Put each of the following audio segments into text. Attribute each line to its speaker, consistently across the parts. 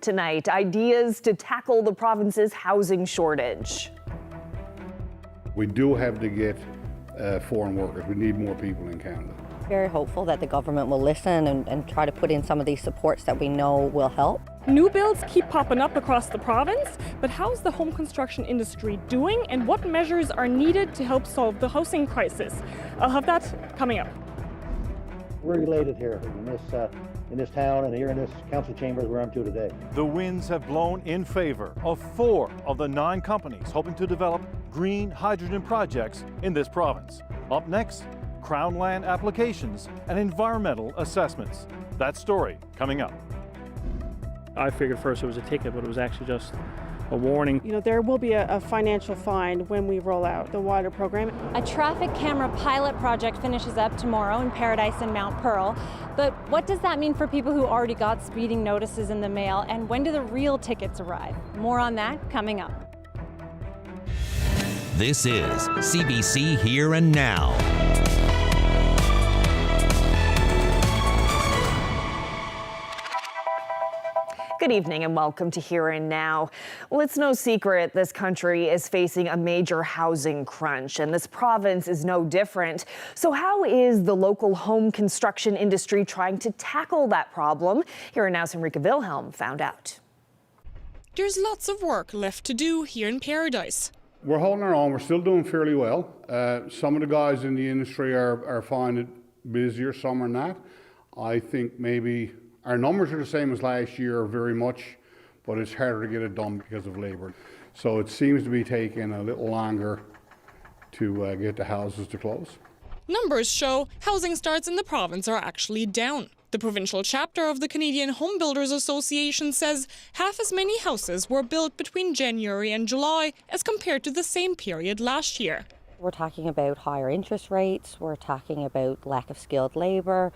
Speaker 1: Tonight, ideas to tackle the province's housing shortage.
Speaker 2: We do have to get foreign workers. We need more people in Canada.
Speaker 3: Very hopeful that the government will listen and try to put in some of these supports that we know will help.
Speaker 4: New builds keep popping up across the province, but how's the home construction industry doing and what measures are needed to help solve the housing crisis? I'll have that coming up.
Speaker 5: We're elated here in this town and here in this council chambers where I'm to today.
Speaker 6: The winds have blown in favor of 4 of the 9 companies hoping to develop green hydrogen projects in this province. Up next, Crown land applications and environmental assessments. That story coming up.
Speaker 7: I figured first it was a ticket, but it was actually just a warning.
Speaker 8: You know, there will be a financial fine when we roll out the water program.
Speaker 9: A traffic camera pilot project finishes up tomorrow in Paradise and Mount Pearl. But what does that mean for people who already got speeding notices in the mail, and when do the real tickets arrive? More on that coming up.
Speaker 10: This is CBC Here and Now.
Speaker 1: Good evening and welcome to Here and Now. Well, it's no secret this country is facing a major housing crunch, and this province is no different. So how is the local home construction industry trying to tackle that problem? Here and Now's Henrika Wilhelm found out.
Speaker 11: There's lots of work left to do here in Paradise.
Speaker 2: We're holding our own. We're still doing fairly well. Some of the guys in the industry are finding it busier, some are not. I think maybe our numbers are the same as last year very much, but it's harder to get it done because of labour. So it seems to be taking a little longer to get the houses to close.
Speaker 11: Numbers show housing starts in the province are actually down. The provincial chapter of the Canadian Home Builders Association says half as many houses were built between January and July as compared to the same period last year.
Speaker 3: We're talking about higher interest rates, we're talking about lack of skilled labour.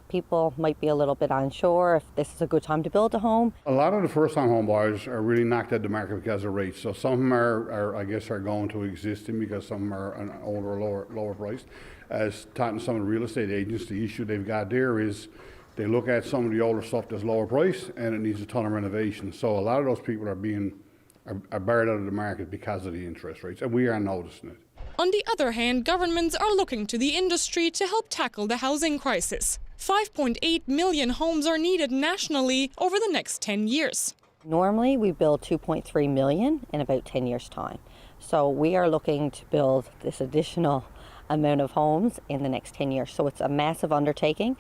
Speaker 3: People might be a little bit unsure if this is a good time to build a home.
Speaker 2: A lot of the first-time home buyers are really knocked out the market because of rates. So some of them are going to existing because some of them are an older, lower priced. As talking to some of the real estate agents, the issue they've got there is they look at some of the older stuff that's lower price and it needs a ton of renovation. So a lot of those people are barred out of the market because of the interest rates, and we are noticing it.
Speaker 11: On the other hand, governments are looking to the industry to help tackle the housing crisis. 5.8 million homes are needed nationally over the next 10 years.
Speaker 3: Normally, we build 2.3 million in about 10 years' time. So we are looking to build this additional amount of homes in the next 10 years. So it's a massive undertaking.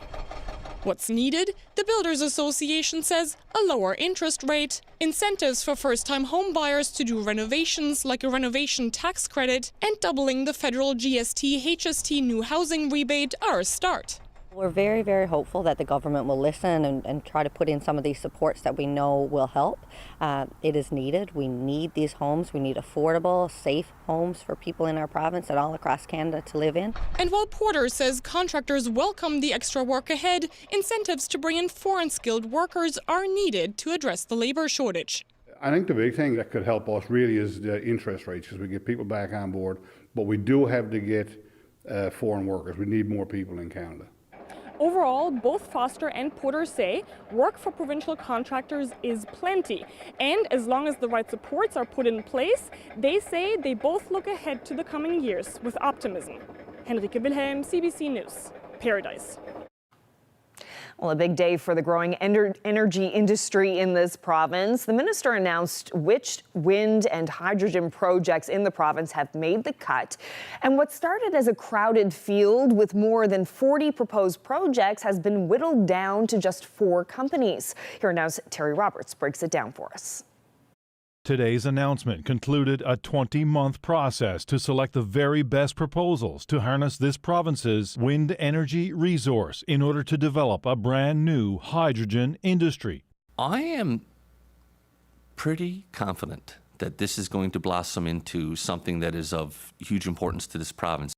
Speaker 11: What's needed? The Builders Association says a lower interest rate, incentives for first-time home buyers to do renovations like a renovation tax credit, and doubling the federal GST-HST new housing rebate are a start.
Speaker 3: We're very, very hopeful that the government will listen and try to put in some of these supports that we know will help. It is needed. We need these homes. We need affordable, safe homes for people in our province and all across Canada to live in.
Speaker 11: And while Porter says contractors welcome the extra work ahead, incentives to bring in foreign skilled workers are needed to address the labour shortage.
Speaker 2: I think the big thing that could help us really is the interest rates, because we get people back on board, but we do have to get foreign workers. We need more people in Canada.
Speaker 4: Overall, both Foster and Porter say work for provincial contractors is plenty. And as long as the right supports are put in place, they say they both look ahead to the coming years with optimism. Henrika Wilhelm, CBC News, Paradise.
Speaker 1: Well, a big day for the growing energy industry in this province. The minister announced which wind and hydrogen projects in the province have made the cut. And what started as a crowded field with more than 40 proposed projects has been whittled down to just 4 companies. Here now's Terry Roberts breaks it down for us.
Speaker 6: Today's announcement concluded a 20-month process to select the very best proposals to harness this province's wind energy resource in order to develop a brand new hydrogen industry.
Speaker 12: I am pretty confident that this is going to blossom into something that is of huge importance to this province.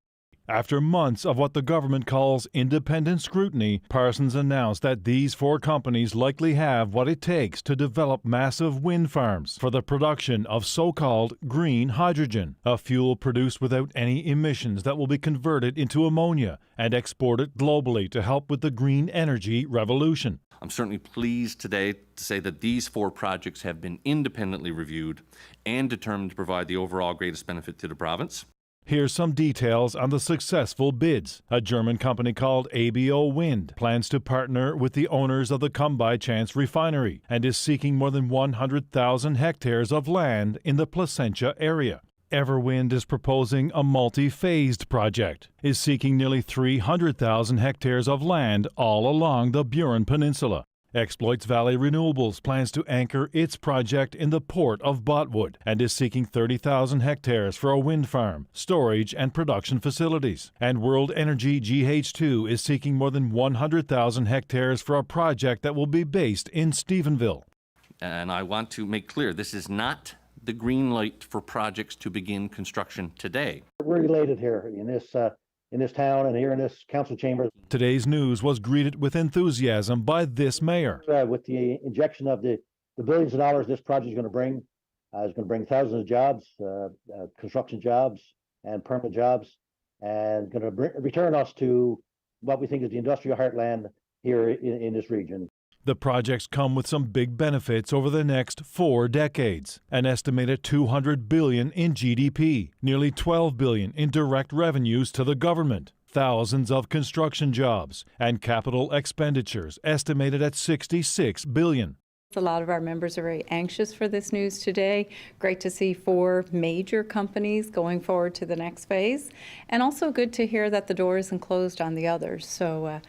Speaker 6: After months of what the government calls independent scrutiny, Parsons announced that these 4 companies likely have what it takes to develop massive wind farms for the production of so-called green hydrogen, a fuel produced without any emissions that will be converted into ammonia and exported globally to help with the green energy revolution.
Speaker 13: I'm certainly pleased today to say that these 4 projects have been independently reviewed and determined to provide the overall greatest benefit to the province.
Speaker 6: Here's some details on the successful bids. A German company called ABO Wind plans to partner with the owners of the Come By Chance refinery and is seeking more than 100,000 hectares of land in the Placentia area. Everwind is proposing a multi-phased project, is seeking nearly 300,000 hectares of land all along the Burin Peninsula. Exploits Valley Renewables plans to anchor its project in the port of Botwood and is seeking 30,000 hectares for a wind farm, storage and production facilities. And World Energy GH2 is seeking more than 100,000 hectares for a project that will be based in Stephenville.
Speaker 13: And I want to make clear, this is not the green light for projects to begin construction today.
Speaker 5: We're elated here in this town and here in this council chamber.
Speaker 6: Today's news was greeted with enthusiasm by this mayor.
Speaker 5: With the injection of the billions of dollars this project is going to bring thousands of jobs, construction jobs and permanent jobs, and going to return us to what we think is the industrial heartland here in this region.
Speaker 6: The projects come with some big benefits over the next 4 decades. An estimated $200 billion in GDP, nearly $12 billion in direct revenues to the government, thousands of construction jobs, and capital expenditures estimated at $66 billion.
Speaker 14: A lot of our members are very anxious for this news today. Great to see 4 major companies going forward to the next phase, and also good to hear that the door isn't closed on the others. So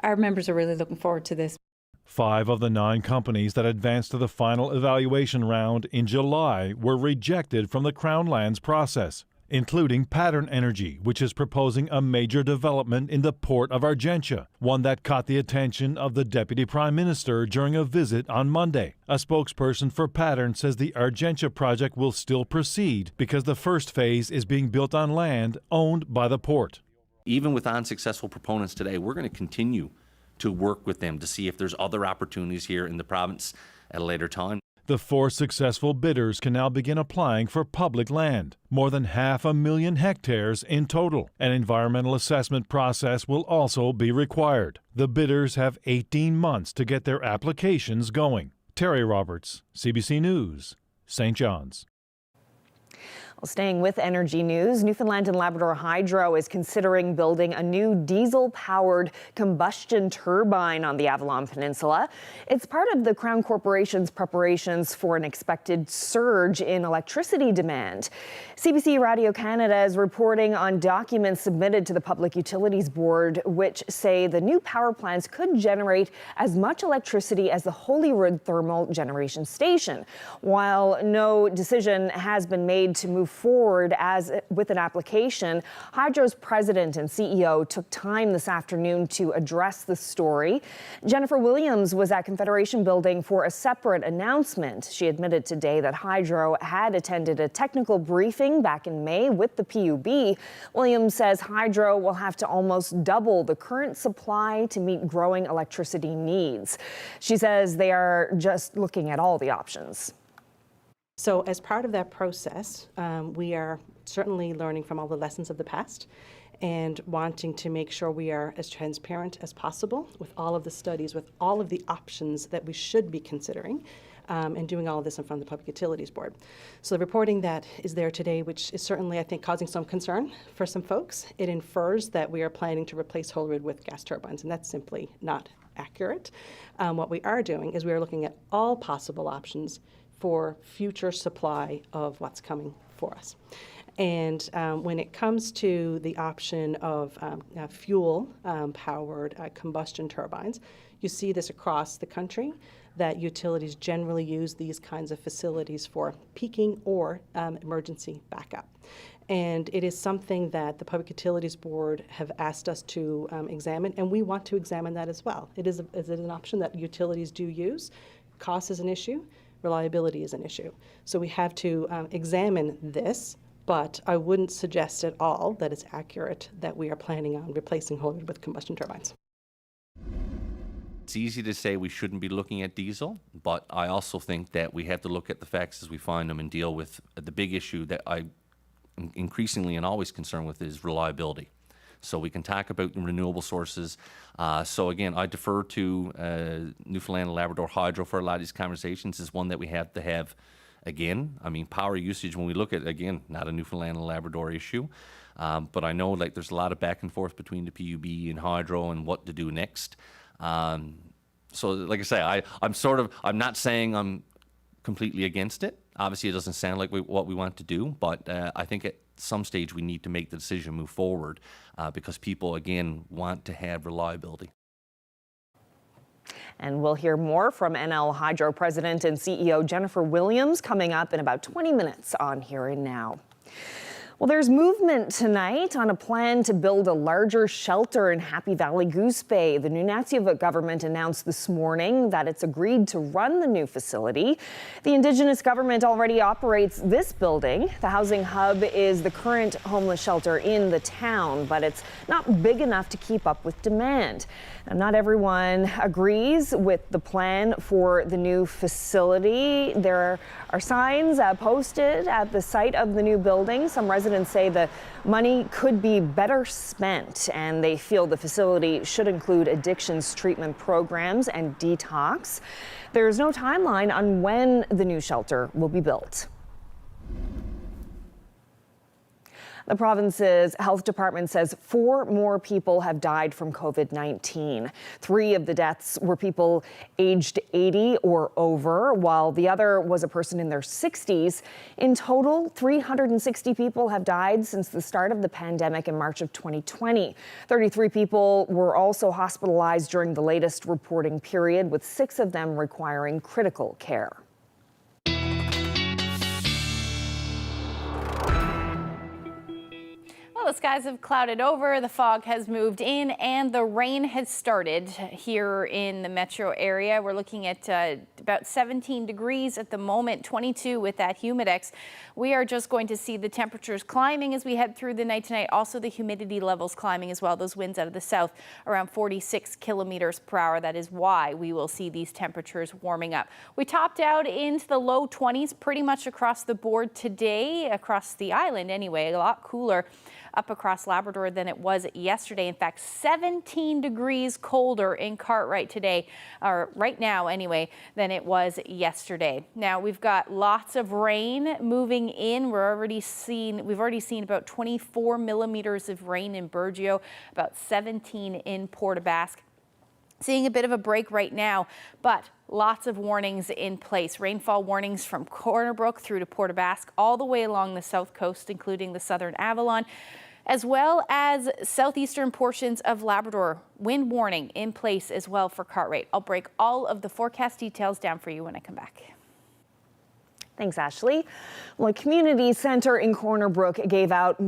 Speaker 14: our members are really looking forward to this.
Speaker 6: 5 of the 9 companies that advanced to the final evaluation round in July were rejected from the Crown Lands process, including Pattern Energy, which is proposing a major development in the port of Argentia, one that caught the attention of the Deputy Prime Minister during a visit on Monday. A spokesperson for Pattern says the Argentia project will still proceed because the first phase is being built on land owned by the port.
Speaker 13: Even with unsuccessful proponents today, we're going to continue to work with them to see if there's other opportunities here in the province at a later time.
Speaker 6: The 4 successful bidders can now begin applying for public land, more than 500,000 hectares in total. An environmental assessment process will also be required. The bidders have 18 months to get their applications going. Terry Roberts, CBC News, St. John's.
Speaker 1: Well, staying with energy news, Newfoundland and Labrador Hydro is considering building a new diesel-powered combustion turbine on the Avalon Peninsula. It's part of the Crown Corporation's preparations for an expected surge in electricity demand. CBC Radio Canada is reporting on documents submitted to the Public Utilities Board, which say the new power plants could generate as much electricity as the Holyrood Thermal Generation Station. While no decision has been made to move forward with an application, Hydro's president and CEO took time this afternoon to address the story. Jennifer Williams was at Confederation Building for a separate announcement. She admitted today that Hydro had attended a technical briefing back in May with the PUB. Williams says Hydro will have to almost double the current supply to meet growing electricity needs. She says they are just looking at all the options.
Speaker 15: So as part of that process, we are certainly learning from all the lessons of the past and wanting to make sure we are as transparent as possible with all of the studies, with all of the options that we should be considering, and doing all of this in front of the Public Utilities Board. So the reporting that is there today, which is certainly, I think, causing some concern for some folks, it infers that we are planning to replace Holyrood with gas turbines, and that's simply not accurate. What we are doing is we are looking at all possible options for future supply of what's coming for us. And when it comes to the option of fuel-powered combustion turbines, you see this across the country, that utilities generally use these kinds of facilities for peaking or emergency backup. And it is something that the Public Utilities Board have asked us to examine, and we want to examine that as well. Is it an option that utilities do use? Cost is an issue. Reliability is an issue. So we have to examine this but I wouldn't suggest at all that it's accurate that we are planning on replacing wholly with combustion turbines.
Speaker 13: It's easy to say we shouldn't be looking at diesel, but I also think that we have to look at the facts as we find them and deal with the big issue that I increasingly and always concerned with is reliability. So we can talk about renewable sources. So again, I defer to Newfoundland and Labrador Hydro for a lot of these conversations. Is one that we have to have again. I mean, power usage, when we look at, again, not a Newfoundland and Labrador issue, but I know like there's a lot of back and forth between the PUB and Hydro and what to do next. So like I say, I'm not saying I'm completely against it. Obviously, it doesn't sound like what we want to do, but I think at some stage we need to make the decision, move forward, because people, again, want to have reliability.
Speaker 1: And we'll hear more from NL Hydro President and CEO Jennifer Williams coming up in about 20 minutes on Here and Now. Well, there's movement tonight on a plan to build a larger shelter in Happy Valley Goose Bay. The Nunatsiavut government announced this morning that it's agreed to run the new facility. The Indigenous government already operates this building. The housing hub is the current homeless shelter in the town, but it's not big enough to keep up with demand. Now, not everyone agrees with the plan for the new facility. There are signs posted at the site of the new building. Some residents say the money could be better spent, and they feel the facility should include addictions treatment programs and detox. There's no timeline on when the new shelter will be built. The province's health department says 4 more people have died from COVID-19. 3 of the deaths were people aged 80 or over, while the other was a person in their 60s. In total, 360 people have died since the start of the pandemic in March of 2020. 33 people were also hospitalized during the latest reporting period, with 6 of them requiring critical care.
Speaker 16: The skies have clouded over, the fog has moved in, and the rain has started here in the metro area. We're looking at about 17 degrees at the moment, 22 with that humidex. We are just going to see the temperatures climbing as we head through the night tonight. Also, the humidity levels climbing as well. Those winds out of the south around 46 kilometers per hour. That is why we will see these temperatures warming up. We topped out into the low 20s pretty much across the board today, across the island anyway, a lot cooler up across Labrador than it was yesterday. In fact, 17 degrees colder in Cartwright today, or right now anyway, than it was yesterday. Now we've got lots of rain moving in. We've already seen about 24 millimeters of rain in Burgeo, about 17 in Port aux Basques. Seeing a bit of a break right now, but lots of warnings in place. Rainfall warnings from Corner Brook through to Port aux Basques, all the way along the south coast, including the Southern Avalon, as well as southeastern portions of Labrador. Wind warning in place as well for Cartwright. I'll break all of the forecast details down for you when I come back.
Speaker 1: Thanks, Ashley. Well, a community center in Corner Brook gave out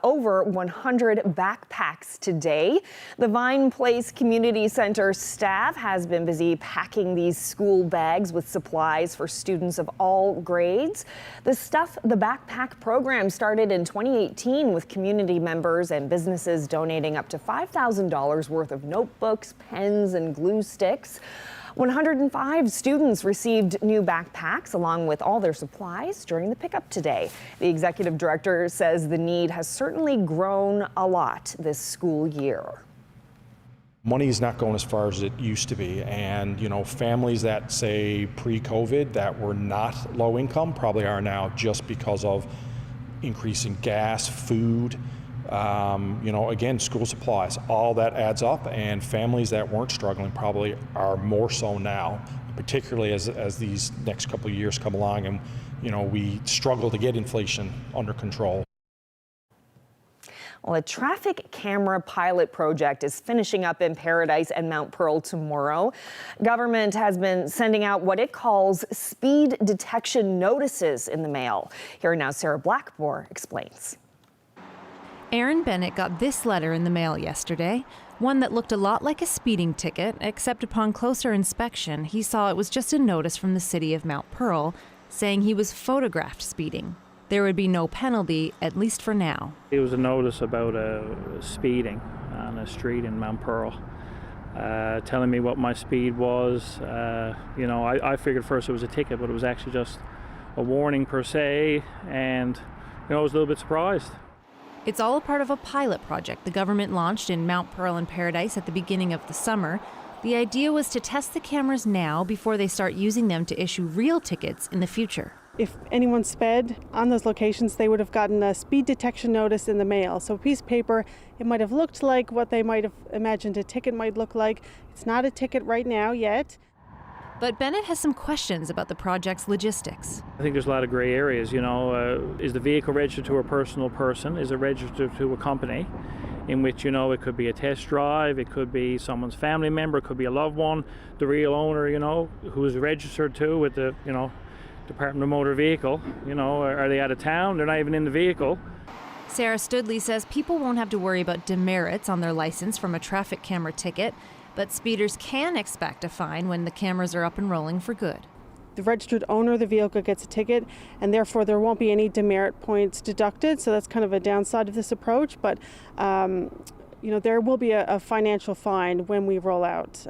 Speaker 1: over 100 backpacks today. The Vine Place Community Center staff has been busy packing these school bags with supplies for students of all grades. The Stuff the Backpack program started in 2018 with community members and businesses donating up to $5,000 worth of notebooks, pens, and glue sticks. 105 students received new backpacks along with all their supplies during the pickup today. The executive director says the need has certainly grown a lot this school year.
Speaker 17: Money is not going as far as it used to be, and families that say pre-COVID that were not low income probably are now, just because of increasing gas, food, again, school supplies, all that adds up, and families that weren't struggling probably are more so now, particularly as these next couple of years come along and, we struggle to get inflation under control.
Speaker 1: Well, a traffic camera pilot project is finishing up in Paradise and Mount Pearl tomorrow. Government has been sending out what it calls speed detection notices in the mail. Here now, Sarah Blackmore explains.
Speaker 18: Aaron Bennett got this letter in the mail yesterday, one that looked a lot like a speeding ticket, except upon closer inspection, he saw it was just a notice from the city of Mount Pearl saying he was photographed speeding. There would be no penalty, at least for now.
Speaker 7: It was a notice about speeding on a street in Mount Pearl, telling me what my speed was. I figured first it was a ticket, but it was actually just a warning per se, and I was a little bit surprised.
Speaker 18: It's all a part of a pilot project the government launched in Mount Pearl and Paradise at the beginning of the summer. The idea was to test the cameras now before they start using them to issue real tickets in the future.
Speaker 8: If anyone sped on those locations, they would have gotten a speed detection notice in the mail. So a piece of paper, it might have looked like what they might have imagined a ticket might look like. It's not a ticket right now yet.
Speaker 18: But Bennett has some questions about the project's logistics.
Speaker 7: I think there's a lot of gray areas, is the vehicle registered to a personal person? Is it registered to a company? In which, it could be a test drive, it could be someone's family member, it could be a loved one, the real owner, who is registered to with the, Department of Motor Vehicle. Are they out of town? They're not even in the vehicle.
Speaker 18: Sarah Studley says people won't have to worry about demerits on their license from a traffic camera ticket, but speeders can expect a fine when the cameras are up and rolling for good.
Speaker 8: The registered owner of the vehicle gets a ticket, and therefore there won't be any demerit points deducted. So that's kind of a downside of this approach. But there will be a financial fine when we roll out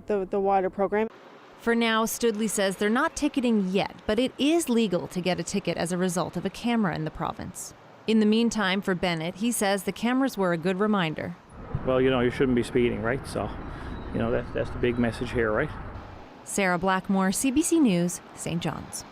Speaker 8: the wider program.
Speaker 18: For now, Studley says they're not ticketing yet, but it is legal to get a ticket as a result of a camera in the province. In the meantime, for Bennett, he says the cameras were a good reminder.
Speaker 7: Well, you shouldn't be speeding, right? So, that's the big message here, right?
Speaker 18: Sarah Blackmore, CBC News, St. John's.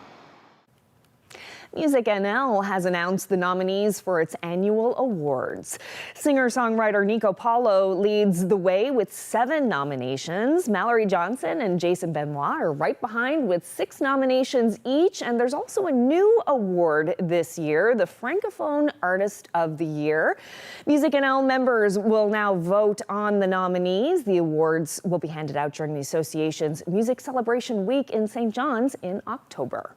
Speaker 1: Music NL has announced the nominees for its annual awards. Singer-songwriter Nico Paulo leads the way with 7 nominations. Mallory Johnson and Jason Benoit are right behind with 6 nominations each. And there's also a new award this year, the Francophone Artist of the Year. Music NL members will now vote on the nominees. The awards will be handed out during the association's Music Celebration Week in St. John's in October.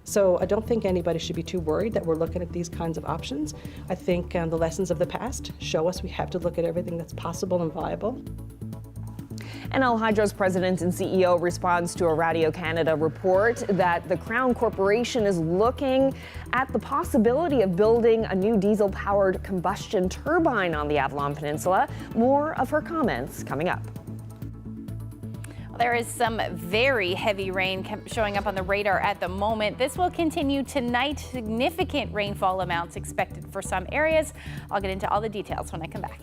Speaker 15: So I don't think anybody should be too worried that we're looking at these kinds of options. I think the lessons of the past show us we have to look at everything that's possible and viable.
Speaker 1: NL Hydro's president and CEO responds to a Radio Canada report that the Crown Corporation is looking at the possibility of building a new diesel-powered combustion turbine on the Avalon Peninsula. More of her comments coming up.
Speaker 16: There is some very heavy rain showing up on the radar at the moment. This will continue tonight. Significant rainfall amounts expected for some areas. I'll get into all the details when I come back.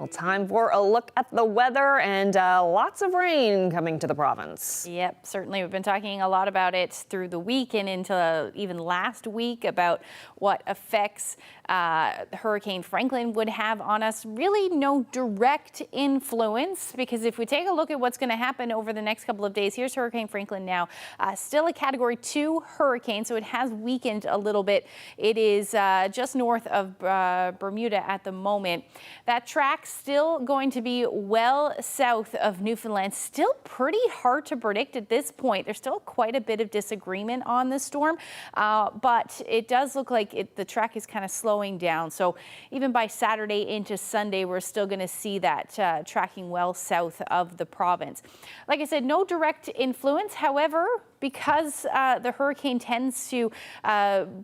Speaker 1: Well, time for a look at the weather and lots of rain coming to the province.
Speaker 16: Yep, certainly. We've been talking a lot about it through the week and into even last week about what effects Hurricane Franklin would have on us. Really no direct influence, because if we take a look at what's going to happen over the next couple of days, here's Hurricane Franklin now. Still a Category 2 hurricane, so it has weakened a little bit. It is just north of Bermuda at the moment. That track still going to be well south of Newfoundland. Still pretty hard to predict at this point. There's still quite a bit of disagreement on the storm, but it does look like the track is kind of slowing down. So even by Saturday into Sunday, we're still going to see that tracking well south of the province. Like I said, no direct influence. However, because the hurricane tends to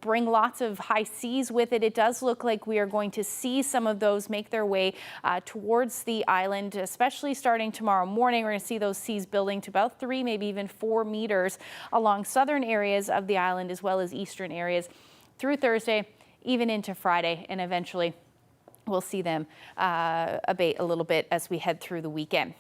Speaker 16: bring lots of high seas with it, it does look like we are going to see some of those make their way towards the island, especially starting tomorrow morning. We're going to see those seas building to about 3, maybe even 4 meters along southern areas of the island as well as eastern areas through Thursday, even into Friday, and eventually we'll see them abate a little bit as we head through the weekend.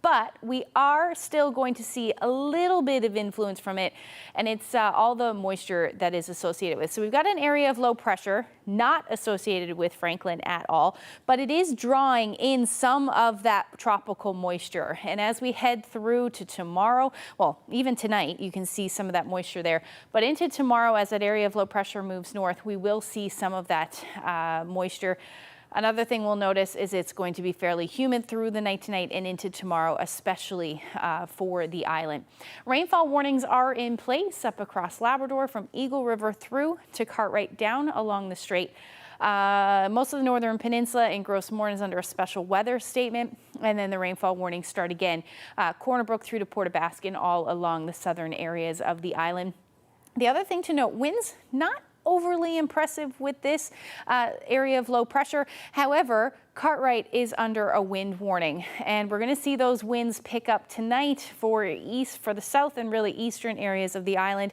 Speaker 16: But we are still going to see a little bit of influence from it, and it's all the moisture that is associated with. So we've got an area of low pressure not associated with Franklin at all, but it is drawing in some of that tropical moisture. And as we head through to tomorrow, well, even tonight, you can see some of that moisture there. But into tomorrow, as that area of low pressure moves north, we will see some of that moisture. Another thing we'll notice is it's going to be fairly humid through the night tonight and into tomorrow, especially for the island. Rainfall warnings are in place up across Labrador from Eagle River through to Cartwright down along the Strait. Most of the northern peninsula and Gros Morne is under a special weather statement, and then the rainfall warnings start again. Corner Brook through to Port aux Basques all along the southern areas of the island. The other thing to note, winds not overly impressive with this area of low pressure. However, Cartwright is under a wind warning, and we're going to see those winds pick up tonight for the south and really eastern areas of the island.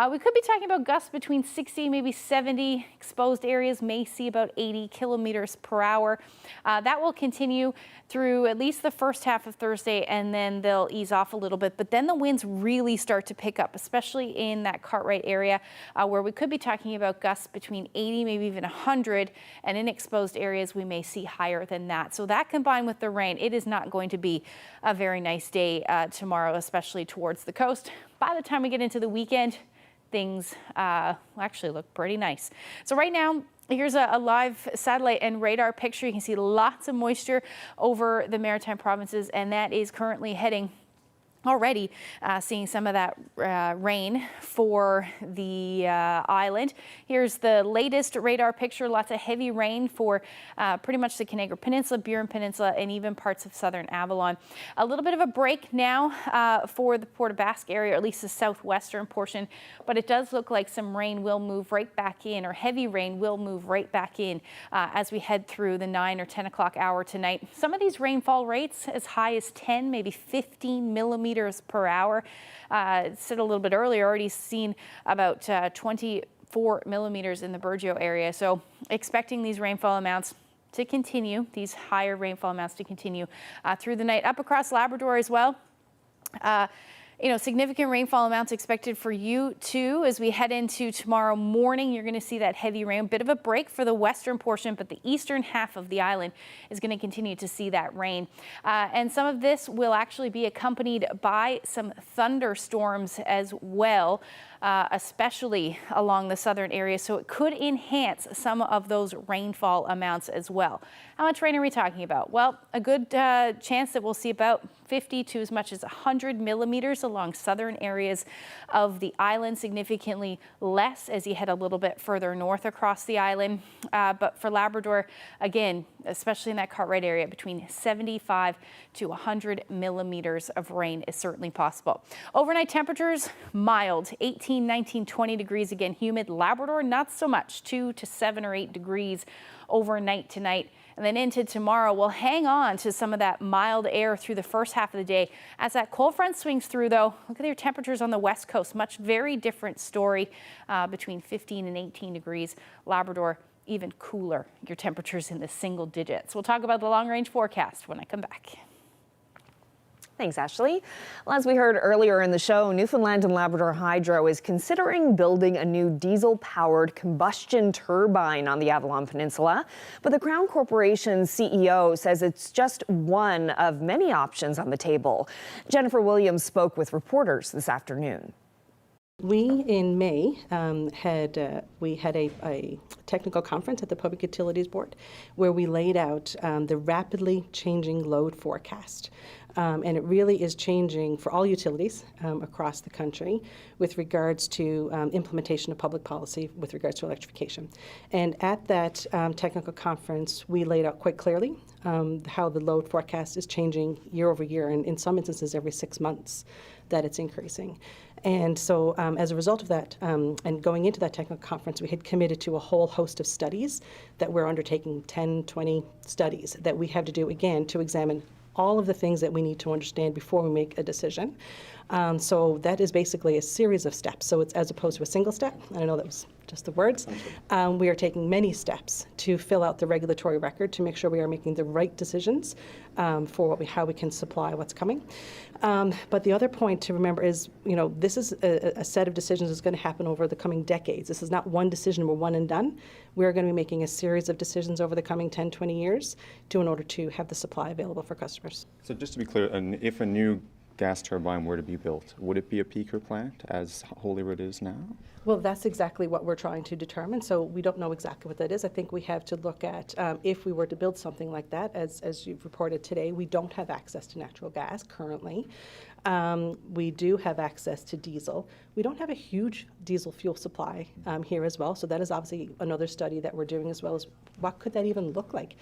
Speaker 16: We could be talking about gusts between 60, maybe 70. Exposed areas may see about 80 kilometers per hour. That will continue through at least the first half of Thursday, and then they'll ease off a little bit. But then the winds really start to pick up, especially in that Cartwright area, where we could be talking about gusts between 80, maybe even 100. And in exposed areas, we may see higher than that. So that combined with the rain, it is not going to be a very nice day tomorrow, especially towards the coast. By the time we get into the weekend, things actually look pretty nice. So right now, here's a live satellite and radar picture. You can see lots of moisture over the maritime provinces, and that is currently heading already seeing some of that rain for the island. Here's the latest radar picture. Lots of heavy rain for pretty much the Canaveral Peninsula, Burin Peninsula, and even parts of southern Avalon. A little bit of a break now for the Port aux Basques area, or at least the southwestern portion, but it does look like some rain will move right back in, or heavy rain will move right back in as we head through the 9 or 10 o'clock hour tonight. Some of these rainfall rates as high as 10, maybe 15 millimeters per hour. Said a little bit earlier, already seen about 24 millimeters in the Burgeo area. So expecting these rainfall amounts to continue, these higher rainfall amounts to continue through the night. Up across Labrador as well. Significant rainfall amounts expected for you too as we head into tomorrow morning. You're going to see that heavy rain, a bit of a break for the western portion, but the eastern half of the island is going to continue to see that rain. And some of this will actually be accompanied by some thunderstorms as well, especially along the southern area. So it could enhance some of those rainfall amounts as well. How much rain are we talking about? Well, a good chance that we'll see about 50 to as much as 100 millimeters along southern areas of the island, significantly less as you head a little bit further north across the island. But for Labrador, again, especially in that Cartwright area, between 75 to 100 millimeters of rain is certainly possible. Overnight temperatures, mild, 18, 19, 20 degrees. Again, humid. Labrador, not so much, 2 to 7 or 8 degrees overnight tonight. And then into tomorrow, we'll hang on to some of that mild air through the first half of the day. As that cold front swings through, though, look at your temperatures on the west coast. Very different story between 15 and 18 degrees. Labrador, even cooler. Your temperatures in the single digits. We'll talk about the long-range forecast when I come back.
Speaker 1: Thanks, Ashley. Well, as we heard earlier in the show, Newfoundland and Labrador Hydro is considering building a new diesel-powered combustion turbine on the Avalon Peninsula. But the Crown Corporation's CEO says it's just one of many options on the table. Jennifer Williams spoke with reporters this afternoon.
Speaker 15: We, in May, had a technical conference at the Public Utilities Board where we laid out the rapidly changing load forecast. And it really is changing for all utilities across the country with regards to implementation of public policy with regards to electrification. And at that technical conference, we laid out quite clearly how the load forecast is changing year over year, and in some instances every 6 months that it's increasing. And so as a result of that, and going into that technical conference, we had committed to a whole host of studies that we're undertaking, 10, 20 studies that we have to do again to examine all of the things that we need to understand before we make a decision. So that is basically a series of steps. So it's as opposed to a single step. I know that was just the words. We are taking many steps to fill out the regulatory record to make sure we are making the right decisions for how we can supply what's coming. But the other point to remember is, this is a set of decisions that's going to happen over the coming decades. This is not one decision, we're one and done. We're going to be making a series of decisions over the coming 10, 20 years in order to have the supply available for customers.
Speaker 19: So just to be clear, if a new gas turbine were to be built, would it be a peaker plant as Holyrood is now?
Speaker 15: Well, that's exactly what we're trying to determine. So we don't know exactly what that is. I think we have to look at if we were to build something like that, as you've reported today, we don't have access to natural gas currently. We do have access to diesel. We don't have a huge diesel fuel supply here as well. So that is obviously another study that we're doing, as well as what could that even look like.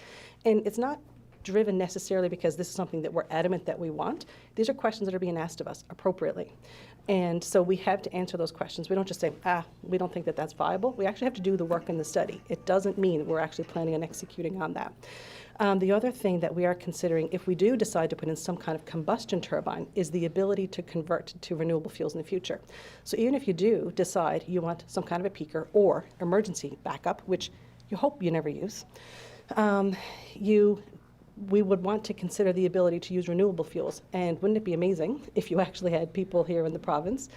Speaker 15: And it's not driven necessarily because this is something that we're adamant that we want. These are questions that are being asked of us appropriately. And so we have to answer those questions. We don't just say, we don't think that that's viable. We actually have to do the work in the study. It doesn't mean we're actually planning on executing on that. The other thing that we are considering, if we do decide to put in some kind of combustion turbine, is the ability to convert to renewable fuels in the future. So even if you do decide you want some kind of a peaker or emergency backup, which you hope you never use, we would want to consider the ability to use renewable fuels. And wouldn't it be amazing if you actually had people here in the province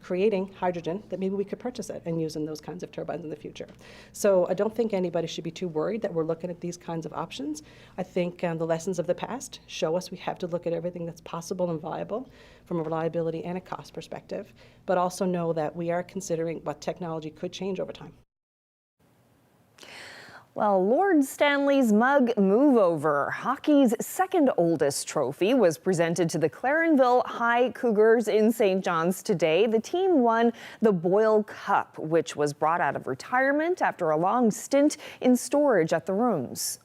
Speaker 15: creating hydrogen that maybe we could purchase it and use in those kinds of turbines in the future. So I don't think anybody should be too worried that we're looking at these kinds of options. I think the lessons of the past show us we have to look at everything that's possible and viable from a reliability and a cost perspective, but also know that we are considering what technology could change over time.
Speaker 1: Well, Lord Stanley's Mug Moveover, hockey's second oldest trophy, was presented to the Clarenville High Cougars in St. John's today. The team won the Boyle Cup, which was brought out of retirement after a long stint in storage at the rooms.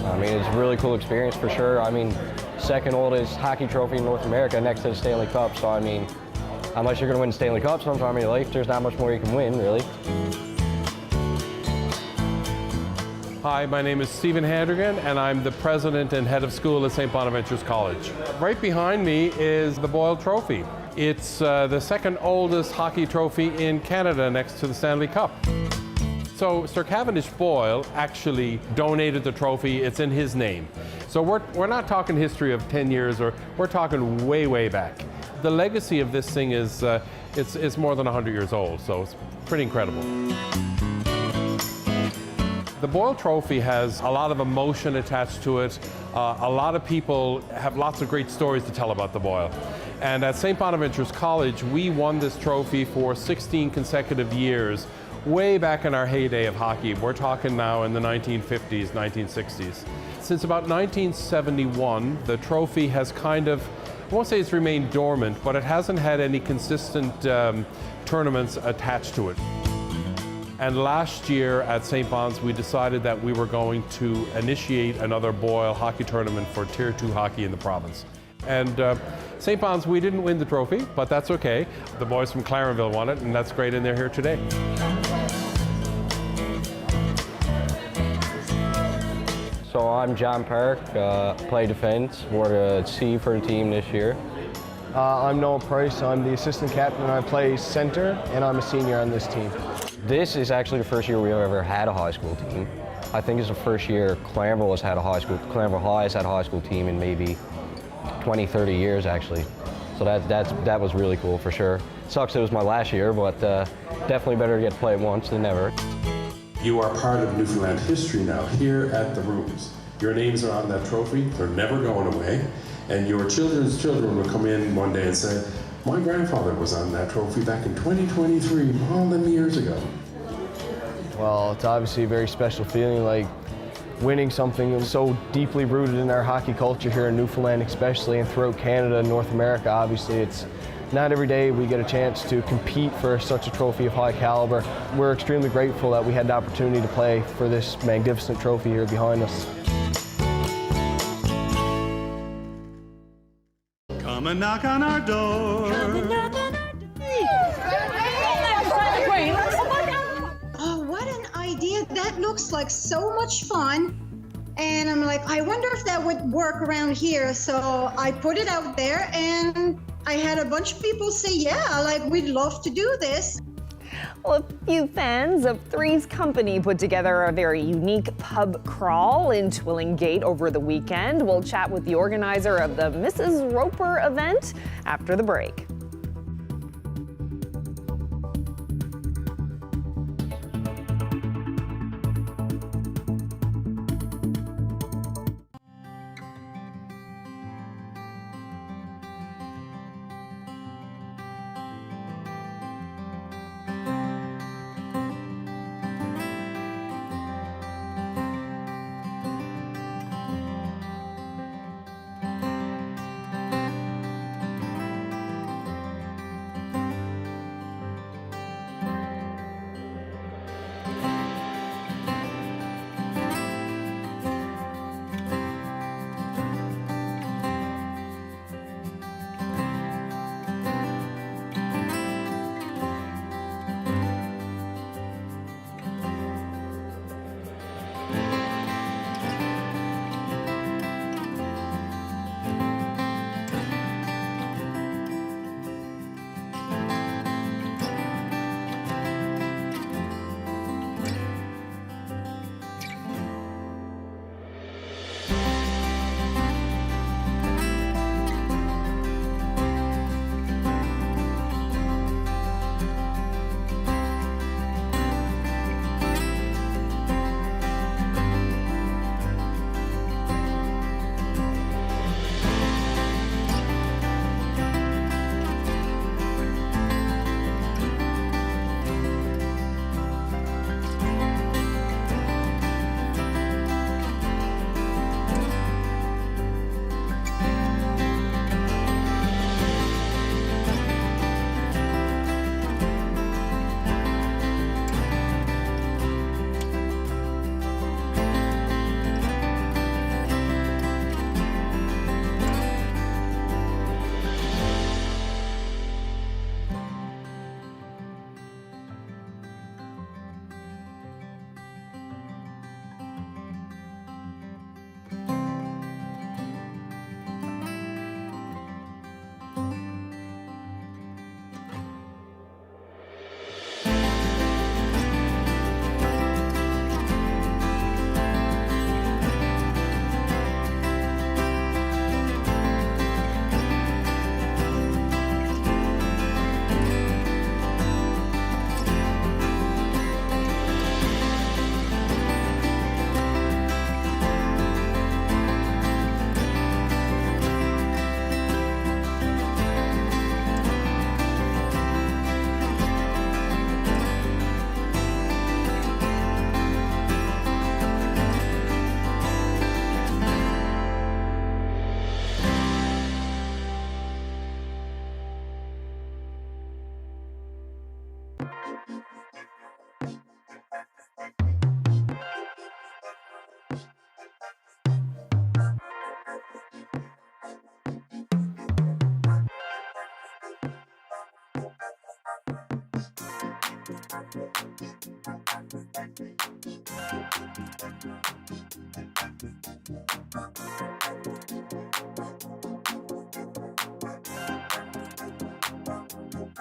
Speaker 20: I mean, it's a really cool experience for sure. I mean, second oldest hockey trophy in North America next to the Stanley Cup, so I mean, unless you're going to win Stanley Cup sometime in your life, there's not much more you can win, really.
Speaker 21: Hi, my name is Stephen Handrigan, and I'm the president and head of school at St. Bonaventure's College. Right behind me is the Boyle Trophy. It's the second oldest hockey trophy in Canada next to the Stanley Cup. So Sir Cavendish Boyle actually donated the trophy. It's in his name. So we're not talking history of 10 years, or we're talking way, way back. The legacy of this thing is it's more than 100 years old, so it's pretty incredible. The Boyle Trophy has a lot of emotion attached to it. A lot of people have lots of great stories to tell about the Boyle. And at St. Bonaventure's College, we won this trophy for 16 consecutive years, way back in our heyday of hockey. We're talking now in the 1950s, 1960s. Since about 1971, the trophy has kind of, I won't say it's remained dormant, but it hasn't had any consistent tournaments attached to it. And last year at St. Bon's, we decided that we were going to initiate another Boyle hockey tournament for Tier 2 hockey in the province. And St. Bon's, we didn't win the trophy, but that's okay. The boys from Clarenville won it, and that's great, and they're here today.
Speaker 20: So I'm John Park, play defense, wore the C for the team this year. I'm Noah Price. I'm the assistant captain and I play center, and I'm a senior on this team. This is actually the first year we've ever had a high school team. I think it's the first year Clanville has had a high school team in maybe 20, 30 years actually. So that was really cool for sure. Sucks it was my last year, but definitely better to get to play it once than never.
Speaker 9: You are part of Newfoundland history now, here at the rooms. Your names are on that trophy, they're never going away, and your children's children will come in one day and say, my grandfather was on that trophy back in 2023, all them years ago.
Speaker 20: Well, it's obviously a very special feeling, like winning something so deeply rooted in our hockey culture here in Newfoundland especially, and throughout Canada and North America. Obviously, it's not every day we get a chance to compete for such a trophy of high caliber. We're extremely grateful that we had the opportunity to play for this magnificent trophy here behind us.
Speaker 22: Come and knock on our door.
Speaker 23: Come and knock on our door.
Speaker 24: Oh, what an idea. That looks like so much fun. And I'm like, I wonder if that would work around here. So I put it out there and I had a bunch of people say, yeah, like we'd love to do this.
Speaker 1: Well, a few fans of Three's Company put together a very unique pub crawl in Twilling Gate over the weekend. We'll chat with the organizer of the Mrs. Roper event after the break.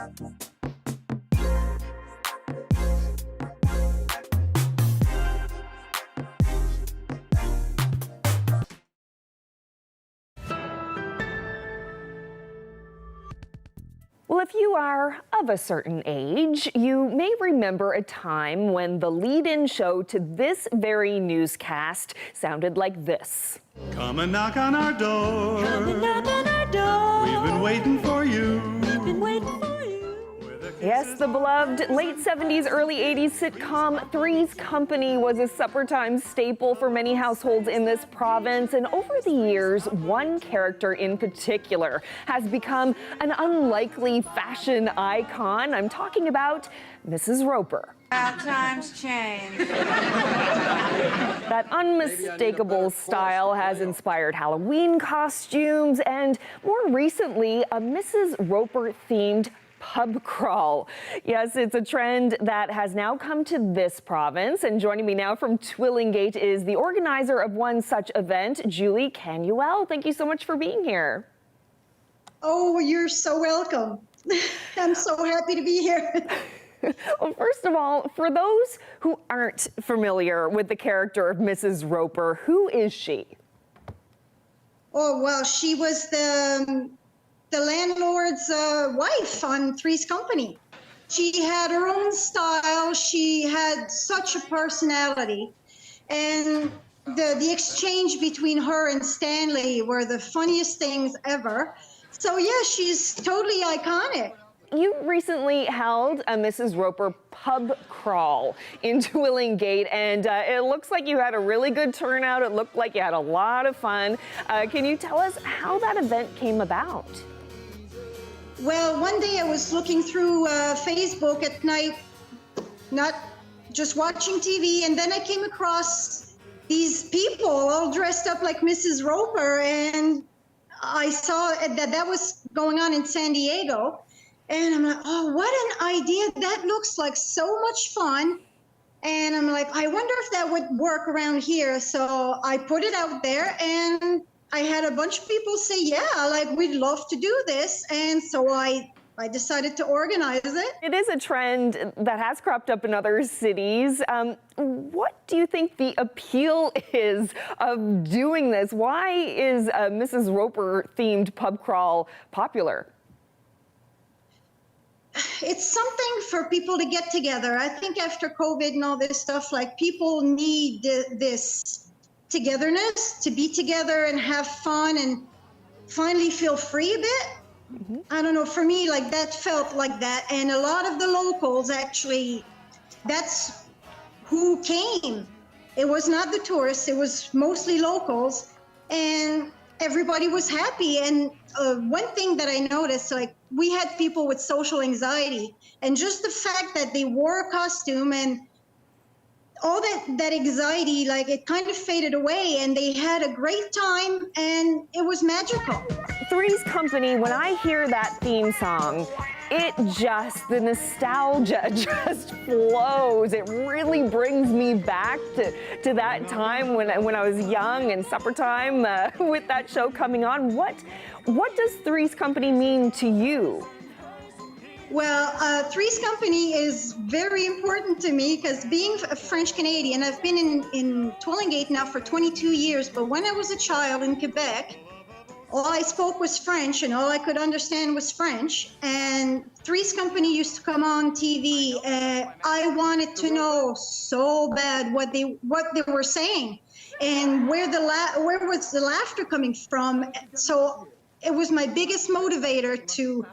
Speaker 1: Well, if you are of a certain age, you may remember a time when the lead-in show to this very newscast sounded like this.
Speaker 22: Come and knock on our door.
Speaker 23: Come and knock on our door.
Speaker 22: We've been waiting for you.
Speaker 23: We've been waiting for you.
Speaker 1: Yes, the beloved late 70s, early 80s sitcom Three's Company was a supper-time staple for many households in this province. And over the years, one character in particular has become an unlikely fashion icon. I'm talking about Mrs. Roper.
Speaker 2: How times change.
Speaker 1: That unmistakable style has inspired Halloween costumes and, more recently, a Mrs. Roper-themed pub crawl. Yes, it's a trend that has now come to this province. And joining me now from Twillingate is the organizer of one such event, Julie Canuel. Thank you so much for being here.
Speaker 24: Oh, you're so welcome. I'm so happy to be here.
Speaker 1: Well, first of all, for those who aren't familiar with the character of Mrs. Roper, who is she?
Speaker 24: Oh, well, she was the landlord's wife on Three's Company. She had her own style. She had such a personality. And the exchange between her and Stanley were the funniest things ever. So yeah, she's totally iconic.
Speaker 1: You recently held a Mrs. Roper pub crawl in Twillingate, and it looks like you had a really good turnout. It looked like you had a lot of fun. Can you tell us how that event came about?
Speaker 24: Well, one day I was looking through Facebook at night, not just watching TV, and then I came across these people all dressed up like Mrs. Roper, and I saw that was going on in San Diego. And I'm like, oh, what an idea. That looks like so much fun. And I'm like, I wonder if that would work around here. So I put it out there, and I had a bunch of people say, yeah, like, we'd love to do this. And so I decided to organize it.
Speaker 1: It is a trend that has cropped up in other cities. What do you think the appeal is of doing this? Why is a Mrs. Roper-themed pub crawl popular?
Speaker 24: It's something for people to get together. I think after COVID and all this stuff, like, people need this togetherness, to be together and have fun and finally feel free a bit. Mm-hmm. I don't know, for me, like, that felt like that. And a lot of the locals, actually, that's who came. It was not the tourists, it was mostly locals, and everybody was happy. And one thing that I noticed, like, we had people with social anxiety, and just the fact that they wore a costume and all that anxiety, like, it kind of faded away, and they had a great time, and it was magical.
Speaker 1: Three's Company, when I hear that theme song, the nostalgia just flows. It really brings me back to that time when I was young and supper time with that show coming on. What does Three's Company mean to you?
Speaker 24: Well, Three's Company is very important to me because, being a French Canadian, I've been in Twillingate now for 22 years, but when I was a child in Quebec, all I spoke was French, and all I could understand was French. And Three's Company used to come on TV. I wanted to know so bad what they were saying, and where was the laughter coming from. So it was my biggest motivator to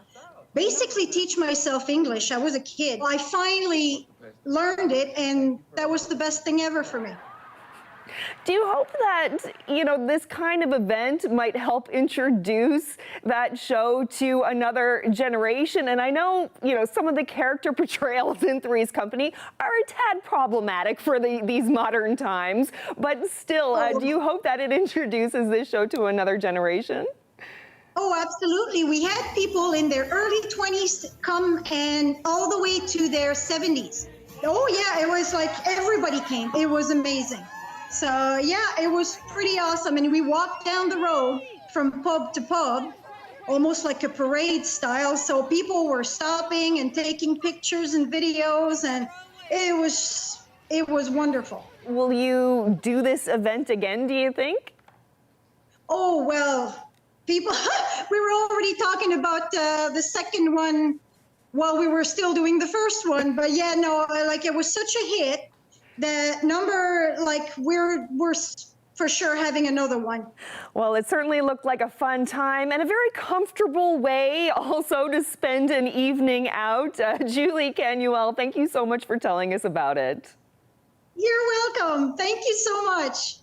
Speaker 24: basically teach myself English. I was a kid. I finally learned it, and that was the best thing ever for me.
Speaker 1: Do you hope that, this kind of event might help introduce that show to another generation? And I know, some of the character portrayals in Three's Company are a tad problematic for these modern times, but still, do you hope that it introduces this show to another generation?
Speaker 24: Oh, absolutely. We had people in their early 20s come, and all the way to their 70s. Oh yeah, it was like everybody came. It was amazing. So yeah, it was pretty awesome. And we walked down the road from pub to pub, almost like a parade style. So people were stopping and taking pictures and videos, and it was wonderful.
Speaker 1: Will you do this event again, do you think?
Speaker 24: Oh, well, people, we were already talking about the second one while we were still doing the first one. But yeah, no, like it was such a hit. The number, like we're for sure having another one.
Speaker 1: Well, it certainly looked like a fun time and a very comfortable way also to spend an evening out. Julie Canuel, thank you so much for telling us about it.
Speaker 24: You're welcome. Thank you so much.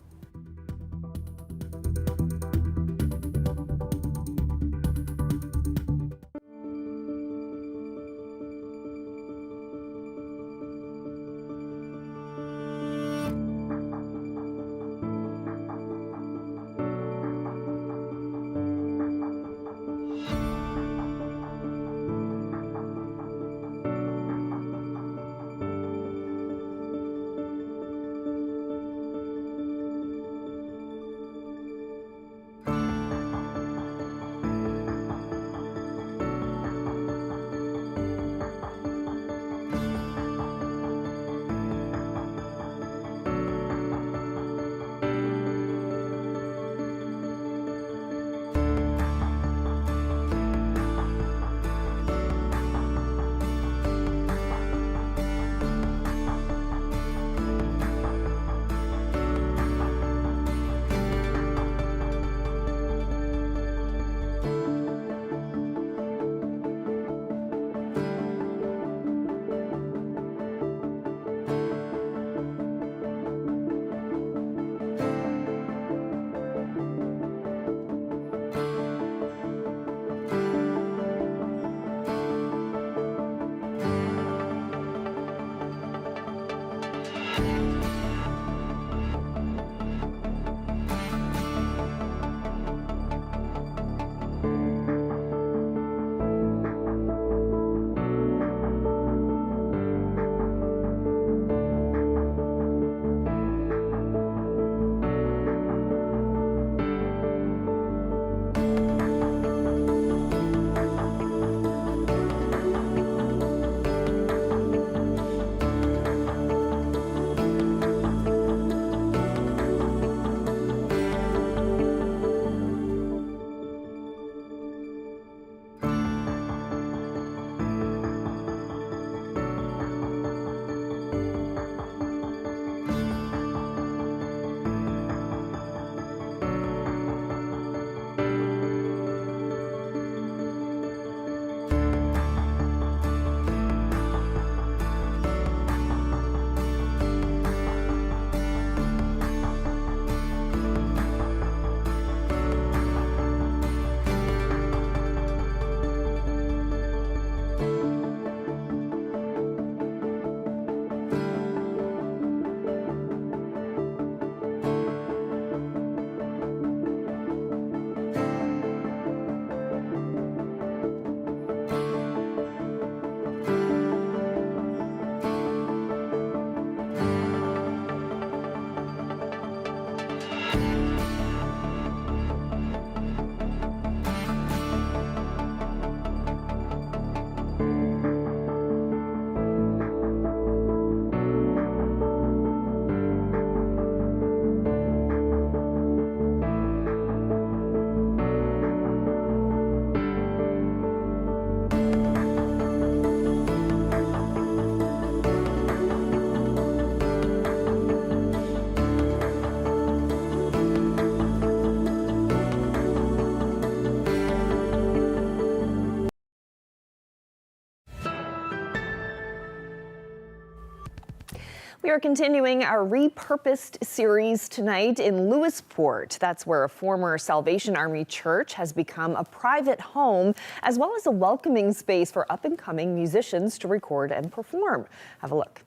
Speaker 1: We are continuing our repurposed series tonight in Lewisport. That's where a former Salvation Army church has become a private home, as well as a welcoming space for up-and-coming musicians to record and perform. Have a look.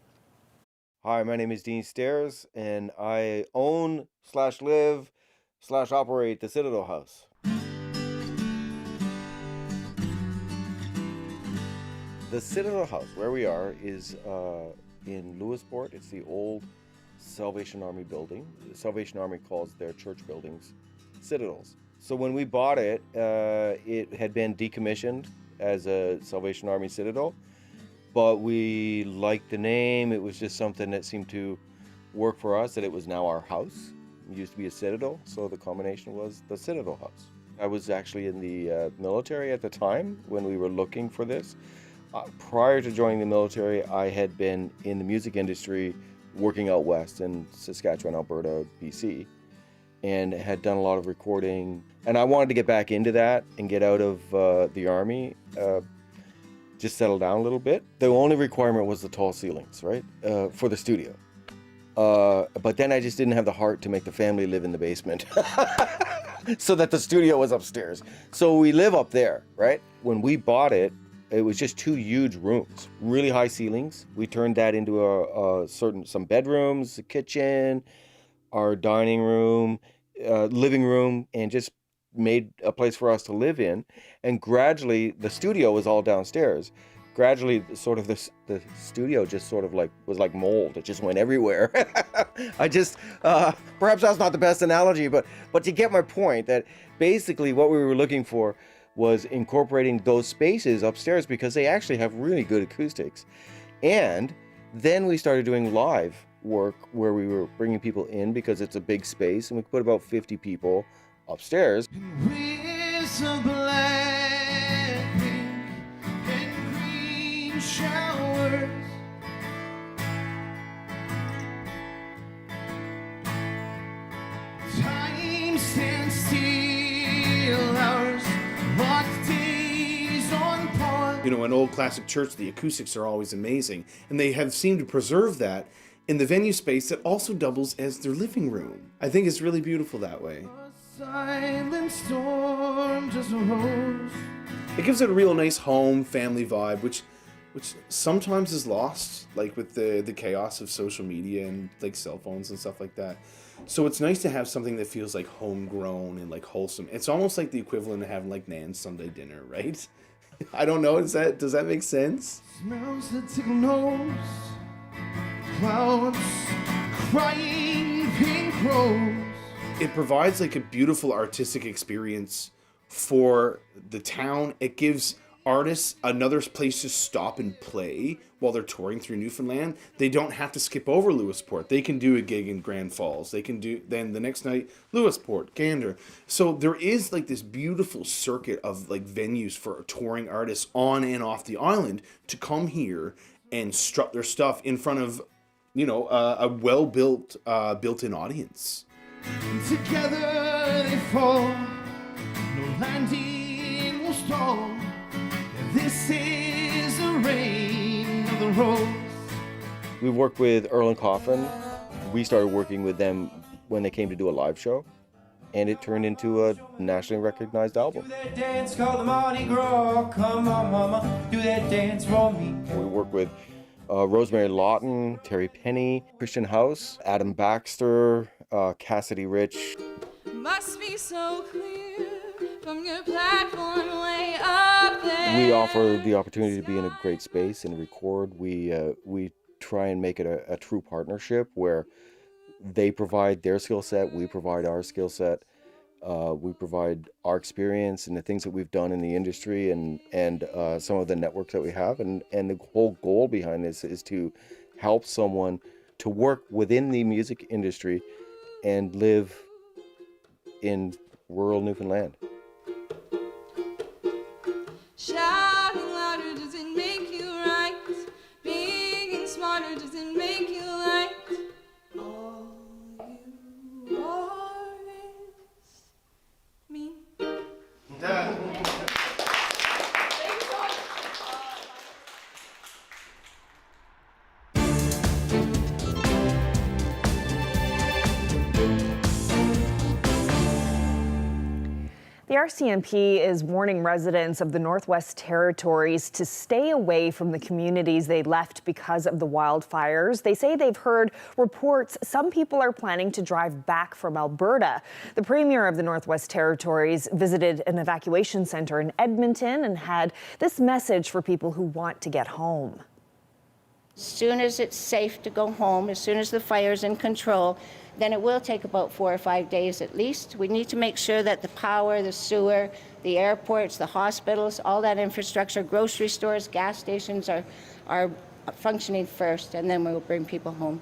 Speaker 3: Hi, my name is Dean Stairs, and I own/live/operate the Citadel House. The Citadel House, where we are, is in Lewisport. It's the old Salvation Army building. The Salvation Army calls their church buildings citadels. So when we bought it, it had been decommissioned as a Salvation Army Citadel, but we liked the name. It was just something that seemed to work for us, that it was now our house. It used to be a Citadel, so the combination was the Citadel House. I was actually in the military at the time when we were looking for this. Prior to joining the military, I had been in the music industry working out west in Saskatchewan, Alberta, BC, and had done a lot of recording. And I wanted to get back into that and get out of the Army, just settle down a little bit. The only requirement was the tall ceilings, right, for the studio. But then I just didn't have the heart to make the family live in the basement. So that the studio was upstairs. So we live up there, right? When we bought it, it was just 2 huge rooms, really high ceilings. We turned that into some bedrooms, a kitchen, our dining room, living room, and just made a place for us to live in. And gradually, the studio was all downstairs. Gradually, sort of the studio just sort of was like mold. It just went everywhere. Perhaps that's not the best analogy, but you get my point, that basically what we were looking for was incorporating those spaces upstairs because they actually have really good acoustics. And then we started doing live work where we were bringing people in because it's a big space, and we put about 50 people upstairs.
Speaker 22: Showers. Time stands still, hours locked days on pause.
Speaker 4: You know, an old classic church, the acoustics are always amazing, and they have seemed to preserve that in the venue space that also doubles as their living room. I think it's really beautiful that way.
Speaker 22: A silent storm just arose.
Speaker 4: It gives it a real nice home, family vibe, which sometimes is lost, like with the chaos of social media and like cell phones and stuff like that. So it's nice to have something that feels like homegrown and like wholesome. It's almost like the equivalent of having like Nan's Sunday dinner, right? I don't know, does that make sense?
Speaker 22: Smells that tickle nose. Clouds crying pink rose.
Speaker 4: It provides like a beautiful artistic experience for the town. It gives artists another place to stop and play while they're touring through Newfoundland. They don't have to skip over Lewisport. They can do a gig in Grand Falls. They can do then the next night Lewisport, Gander. So there is like this beautiful circuit of like venues for touring artists on and off the island to come here and strut their stuff in front of, you know, a well-built built-in audience.
Speaker 22: Together they fall. No landing will stall. This is the reign of the rose.
Speaker 3: We've worked with Earl and Coffin. We started working with them when they came to do a live show, and it turned into a nationally recognized album.
Speaker 22: Do that dance called the Mardi Gras. Come on, mama, do that dance for me.
Speaker 3: We worked with Rosemary Lawton, Terry Penny, Christian House, Adam Baxter, Cassidy Rich.
Speaker 23: Must be so clear from your platform way up there.
Speaker 3: We offer the opportunity to be in a great space and record. We try and make it a true partnership where they provide their skill set, we provide our skill set, we provide our experience and the things that we've done in the industry and some of the networks that we have. And the whole goal behind this is to help someone to work within the music industry and live in rural Newfoundland.
Speaker 23: Shouting louder doesn't make you right. Big and smarter doesn't make you light. All you are is me.
Speaker 1: The RCMP is warning residents of the Northwest Territories to stay away from the communities they left because of the wildfires. They say they've heard reports some people are planning to drive back from Alberta. The Premier of the Northwest Territories visited an evacuation center in Edmonton and had this message for people who want to get home.
Speaker 10: As soon as it's safe to go home, as soon as the fire's in control,
Speaker 5: then it will take about 4 or 5 days at least. We need to make sure that the power, the sewer, the airports, the hospitals, all that infrastructure, grocery stores, gas stations are functioning first, and then we'll bring people home.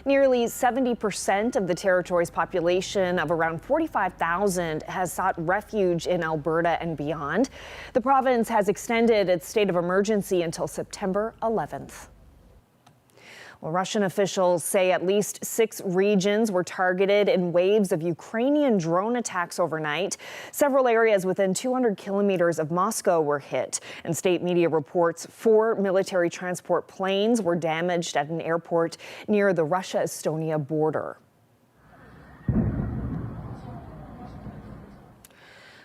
Speaker 1: Nearly 70% of the territory's population of around 45,000 has sought refuge in Alberta and beyond. The province has extended its state of emergency until September 11th. Well, Russian officials say at least 6 regions were targeted in waves of Ukrainian drone attacks overnight. Several areas within 200 kilometers of Moscow were hit, and state media reports 4 military transport planes were damaged at an airport near the Russia-Estonia border.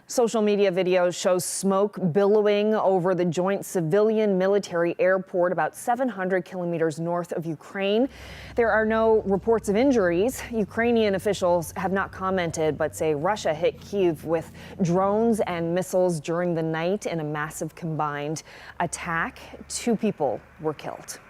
Speaker 1: Social media videos show smoke billowing over the joint civilian military airport about 700 kilometers north of Ukraine. There are no reports of injuries. Ukrainian officials have not commented, but say Russia hit Kyiv with drones and missiles during the night in a massive combined attack. 2 people were killed.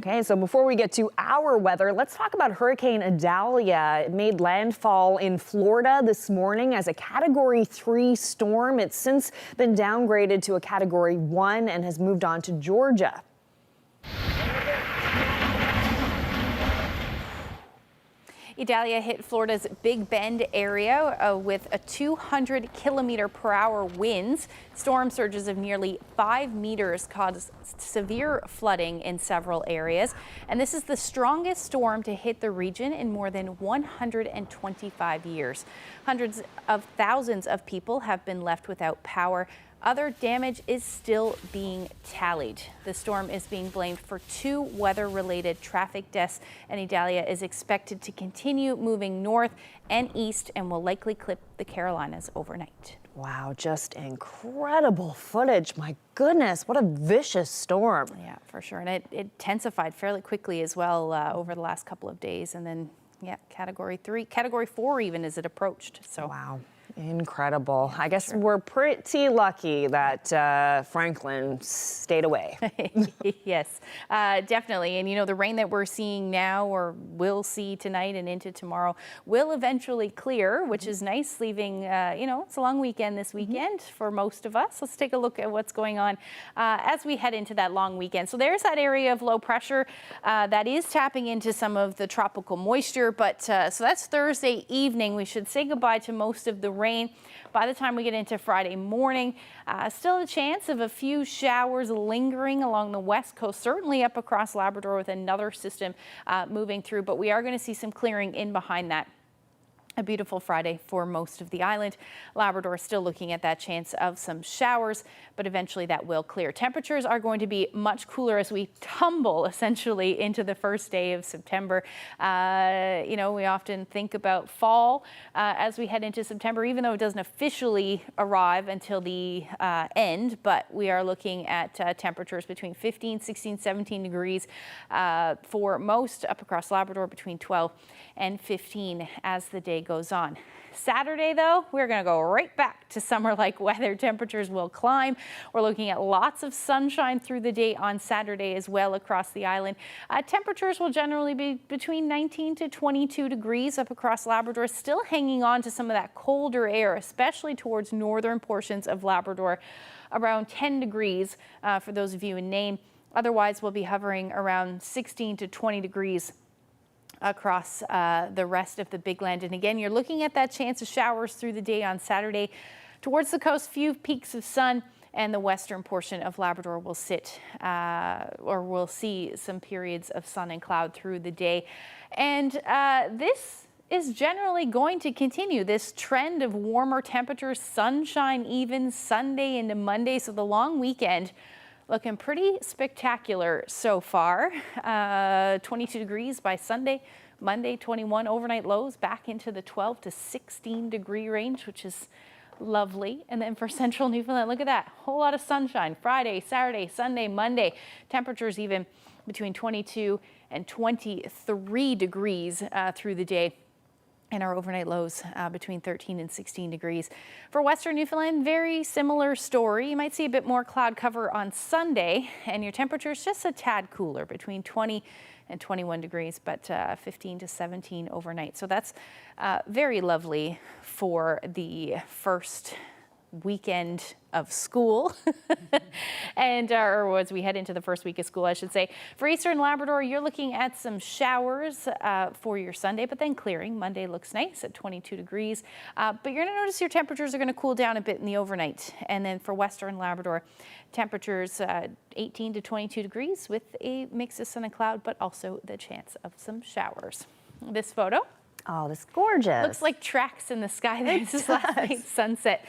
Speaker 1: Okay, so before we get to our weather, let's talk about Hurricane Adalia. It made landfall in Florida this morning as a Category 3 storm. It's since been downgraded to a Category 1 and has moved on to Georgia.
Speaker 16: Adalia hit Florida's Big Bend area with a 200-kilometer-per-hour winds. Storm surges of nearly 5 meters caused severe flooding in several areas. And this is the strongest storm to hit the region in more than 125 years. Hundreds of thousands of people have been left without power. Other damage is still being tallied. The storm is being blamed for 2 weather-related traffic deaths, and Adalia is expected to continue moving north and east and will likely clip the Carolinas overnight.
Speaker 1: Wow, just incredible footage. My goodness, what a vicious storm.
Speaker 16: Yeah, for sure. And it intensified fairly quickly as well over the last couple of days. And then, yeah, Category 3, Category 4 even as it approached. So
Speaker 1: wow. Incredible. I guess we're pretty lucky that Franklin stayed away.
Speaker 16: Yes, definitely. And, you know, the rain that we're seeing now or will see tonight and into tomorrow will eventually clear, which is nice, leaving, you know, it's a long weekend this weekend for most of us. Let's take a look at what's going on as we head into that long weekend. So there's that area of low pressure that is tapping into some of the tropical moisture. But so that's Thursday evening. We should say goodbye to most of the rain by the time we get into Friday morning. Still a chance of a few showers lingering along the west coast, certainly up across Labrador with another system moving through, but we are going to see some clearing in behind that. A beautiful Friday for most of the island. Labrador still looking at that chance of some showers, but eventually that will clear. Temperatures are going to be much cooler as we tumble essentially into the first day of September. You know, we often think about fall as we head into September, even though it doesn't officially arrive until the end, but we are looking at temperatures between 15, 16, 17 degrees for most up across Labrador, between 12 and 15 as the day goes on. Saturday, though, we're going to go right back to summer-like weather. Temperatures will climb. We're looking at lots of sunshine through the day on Saturday as well across the island. Temperatures will generally be between 19 to 22 degrees up across Labrador, still hanging on to some of that colder air, especially towards northern portions of Labrador, around 10 degrees for those of you in Nain. Otherwise, we'll be hovering around 16 to 20 degrees across the rest of the big land. And again, you're looking at that chance of showers through the day on Saturday. Towards the coast, few peaks of sun, and the western portion of Labrador will sit or will see some periods of sun and cloud through the day. And this is generally going to continue, this trend of warmer temperatures, sunshine even Sunday into Monday. So the long weekend looking pretty spectacular so far. 22 degrees by Sunday. Monday, 21. Overnight lows back into the 12 to 16 degree range, which is lovely. And then for central Newfoundland, look at that. Whole lot of sunshine. Friday, Saturday, Sunday, Monday. Temperatures even between 22 and 23 degrees through the day. And our overnight lows between 13 and 16 degrees. For western Newfoundland, very similar story. You might see a bit more cloud cover on Sunday, and your temperatures just a tad cooler, between 20 and 21 degrees, but 15 to 17 overnight. So that's very lovely for the first weekend of school and or as we head into the first week of school, I should say. For eastern Labrador, you're looking at some showers for your Sunday, but then clearing. Monday looks nice at 22 degrees, but you're going to notice your temperatures are going to cool down a bit in the overnight. And then for western Labrador, temperatures 18 to 22 degrees with a mix of sun and cloud, but also the chance of some showers. This photo.
Speaker 1: Oh, this is gorgeous.
Speaker 16: Looks like tracks in the sky. This is last night's sunset.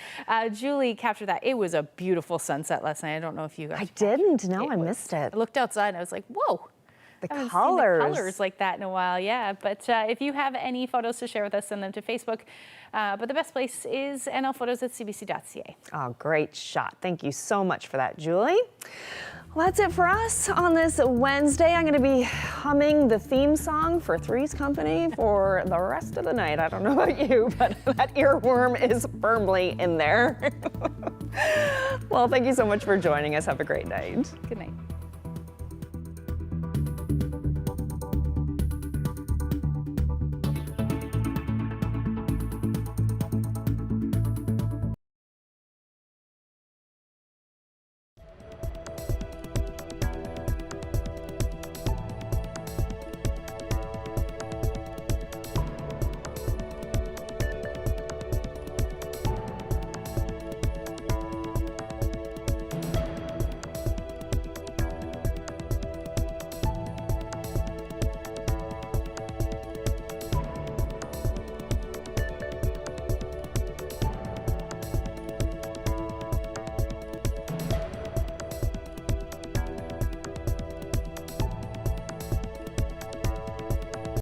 Speaker 16: Julie captured that. It was a beautiful sunset last night. I don't know if you guys.
Speaker 1: I didn't. No, I missed it.
Speaker 16: I looked outside and I was like, whoa.
Speaker 1: The
Speaker 16: I haven't
Speaker 1: colors.
Speaker 16: seen the colors like that in a while, yeah. But if you have any photos to share with us, send them to Facebook. But the best place is nlphotos@cbc.ca.
Speaker 1: Oh, great shot. Thank you so much for that, Julie. Well, that's it for us on this Wednesday. I'm going to be humming the theme song for Three's Company for the rest of the night. I don't know about you, but that earworm is firmly in there. Well, thank you so much for joining us. Have a great night.
Speaker 16: Good night.